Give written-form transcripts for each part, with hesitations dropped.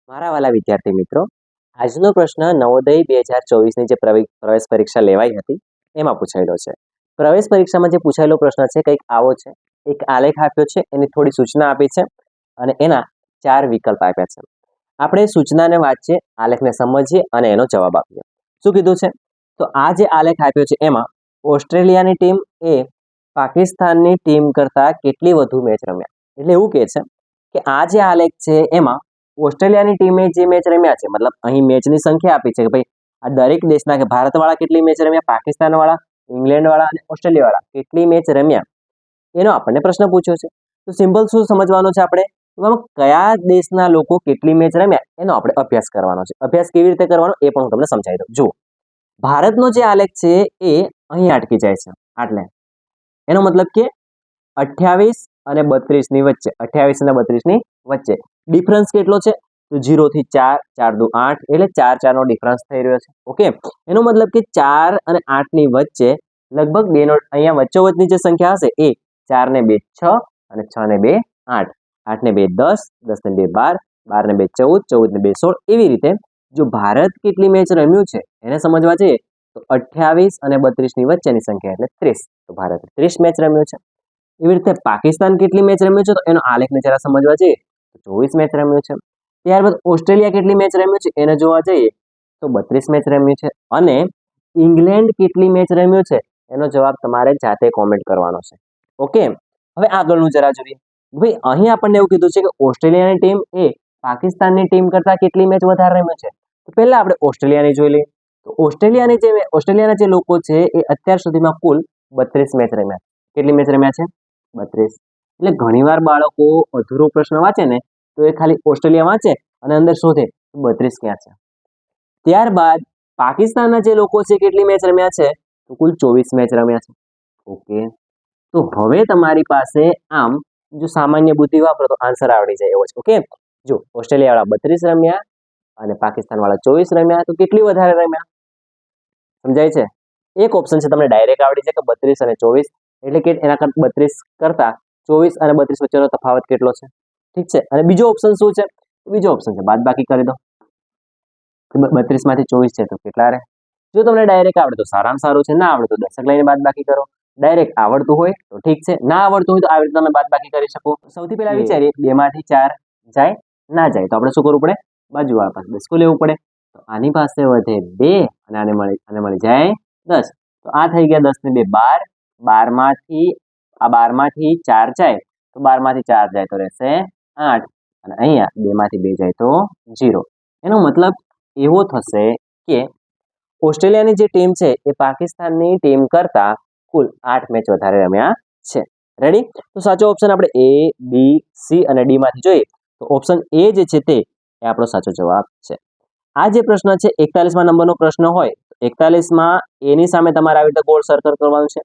મારા વાલા વિદ્યાર્થી મિત્રો, આજનો પ્રશ્ન નવોદય 2024ની જે પ્રવેશ પરીક્ષા લેવાઈ હતી એમાં પૂછાયેલો છે. પ્રવેશ પરીક્ષામાં જે પૂછાયેલો પ્રશ્ન છે કંઈક આવો છે. એક આલેખ આપ્યો છે, એની થોડી સૂચના આપી છે અને એના 4 વિકલ્પ આપ્યા છે. આપણે સૂચનાને વાંચીએ, આલેખને સમજીએ અને એનો જવાબ આપીએ. શું કીધું છે? તો આ જે આલેખ આપ્યો છે એમાં ઓસ્ટ્રેલિયાની ટીમ એ પાકિસ્તાનની ટીમ કરતાં કેટલી વધુ મેચ રમ્યા. એટલે એવું કહે છે કે આ જે આલેખ છે એમાં ઓસ્ટ્રેલિયાની ટીમે જે મેચ રમ્યા છે, મતલબ અહીં મેચની સંખ્યા આપી છે કે ભાઈ આ દરેક દેશના કે ભારતવાળા કેટલી મેચ રમ્યા, પાકિસ્તાનવાળા, ઇંગ્લેન્ડવાળા અને ઓસ્ટ્રેલિયાવાળા કેટલી મેચ રમ્યા, એનો આપણને પ્રશ્ન પૂછ્યો છે. તો સિમ્પલ શું સમજવાનું છે આપણે, એમાં કયા દેશના લોકો કેટલી મેચ રમ્યા એનો આપણે અભ્યાસ કરવાનો છે. અભ્યાસ કેવી રીતે કરવાનો એ પણ હું તમને સમજાવી દઉં. જુઓ, ભારતનો જે આલેખ છે એ અહીં અટકી જાય છે. આટલે એનો મતલબ કે 28 અને 32 ની વચ્ચે, 28 અને 32 ની વચ્ચે ડિફરન્સ કેટલો છે? તો 0 થી 4, 4 દુ 8, એટલે 4 4 નો ડિફરન્સ થઈ રહ્યો છે. ઓકે, એનો મતલબ કે 4 અને 8 ની વચ્ચે લગભગ બે નો અહીંયા વચ્ચોવચની જે સંખ્યા હશે એ 4 ને 2 6 અને 6 ને 2 8, 8 ને 2 10, 10 ને 2 12, 12 ને 2 14, 14 ને 2 16. એવી રીતે જો ભારત કેટલી મેચ રમ્યું છે એને સમજવા જઈએ તો 28 અને 32 ની વચ્ચેની સંખ્યા એટલે 30. તો ભારત 30 મેચ રમ્યું છે. એવી રીતે પાકિસ્તાન કેટલી મેચ રમ્યું છે તો એનો આલેખને જરા સમજવા જઈએ તો 24 મેચ રમ્યું છે. ત્યારબાદ ઓસ્ટ્રેલિયા કેટલી મેચ રમ્યું છે એને જોવા જઈએ તો 32 મેચ રમ્યું છે. અને ઇંગ્લેન્ડ કેટલી મેચ રમ્યું છે એનો જવાબ તમારે જાતે કોમેન્ટ કરવાનો છે. ઓકે, હવે આગળનું જરા જોઈએ. ભાઈ અહીં આપણને એવું કીધું છે કે ઓસ્ટ્રેલિયાની ટીમ એ પાકિસ્તાનની ટીમ કરતાં કેટલી મેચ વધારે રમ્યું છે. તો પહેલા આપણે ઓસ્ટ્રેલિયાની જોઈ લઈએ. તો ઓસ્ટ્રેલિયાના જે લોકો છે એ અત્યાર સુધીમાં કુલ 32 મેચ રમ્યા. કેટલી મેચ રમ્યા છે? 32. એટલે ઘણીવાર બાળકો અધૂરો પ્રશ્ન વાંચે ને તો એ ખાલી ઓસ્ટ્રેલિયા વાંચે અને અંદર શોધે 32 ક્યાં છે. ત્યારબાદ પાકિસ્તાનના જે લોકો છે કેટલી મેચ રમ્યા છે તો કુલ 24 મેચ રમ્યા છે. ઓકે, તો હવે તમારી પાસે આમ જો સામાન્ય બુદ્ધિ વાપરો તો આન્સર આવડી જાય એવો છે. ઓકે, જો ઓસ્ટ્રેલિયાવાળા 32 રમ્યા અને પાકિસ્તાનવાળા 24 રમ્યા, તો કેટલી વધારે રમ્યા સમજાય છે? એક ઓપ્શન છે તમને ડાયરેક્ટ આવડી જાય કે 32 અને 24, એટલે કે એના કરતા 32 કરતા 24 અને 32 વચ્ચેનો તફાવત કેટલો છે. ઠીક છે, અને બીજો ઓપ્શન શું છે? બીજો ઓપ્શન છે બાદબાકી કરી દો. 32 માંથી 24 છે તો કેટલા રહે? જો તમને ડાયરેક્ટ આવડે તો સારામાં સારું છે, ના આવડે તો દશક લઈને બાદબાકી કરો. ડાયરેક્ટ આવડતું હોય તો ઠીક છે, ના આવડતું હોય તો આવી રીતે તમે બાદબાકી કરી શકો. સૌથી પહેલા વિચારીએ 2 માંથી 4 જાય, ના જાય તો આપણે શું કરવું પડે? બાજુવાળા પાસે દસકું લેવું પડે. તો આની પાસે વધે 2 અને આને મળી જાય 10. તો આ થઈ ગયા 10 ને 2 12, 12 માંથી 4 જાય તો 12 માંથી 4 જાય તો રહેશે 8, અને અહીંયા 2 માંથી 2 જાય તો 0. એનો મતલબ એવો થશે કે ઓસ્ટ્રેલિયાની જે ટીમ છે એ પાકિસ્તાનની ટીમ કરતા કુલ 8 મેચ વધારે રમ્યા છે. રેડી? તો સાચો ઓપ્શન આપણે A, B, C અને D માંથી જોઈએ તો ઓપ્શન A જે છે તે આપણો સાચો જવાબ છે. આ જે પ્રશ્ન છે 41મા નંબરનો પ્રશ્ન હોય તો 41માં A ની સામે તમારે આવી રીતે ગોળ સર્કલ કરવાનું છે.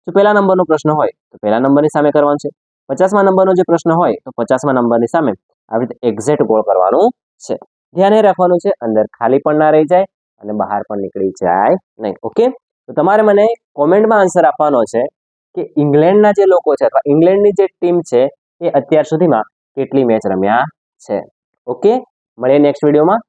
જો પહેલા નંબરનો પ્રશ્ન હોય તો પહેલા નંબરની સામે કરવાનું છે. 50મા નંબરનો જે પ્રશ્ન હોય તો 50મા નંબરની સામે આવી રીતે એક્ઝેક્ટ ગોળ કરવાનું છે. ધ્યાને રાખવાનું છે અંદર ખાલી પણ ના રહી જાય અને બહાર પણ નીકળી જાય નહીં. ઓકે, તો તમારે મને કોમેન્ટમાં આન્સર આપવાનો છે કે ઇંગ્લેન્ડના જે લોકો છે અથવા ઇંગ્લેન્ડની જે ટીમ છે એ અત્યાર સુધીમાં કેટલી મેચ રમ્યા છે. ઓકે, મળીએ નેક્સ્ટ વિડીયોમાં.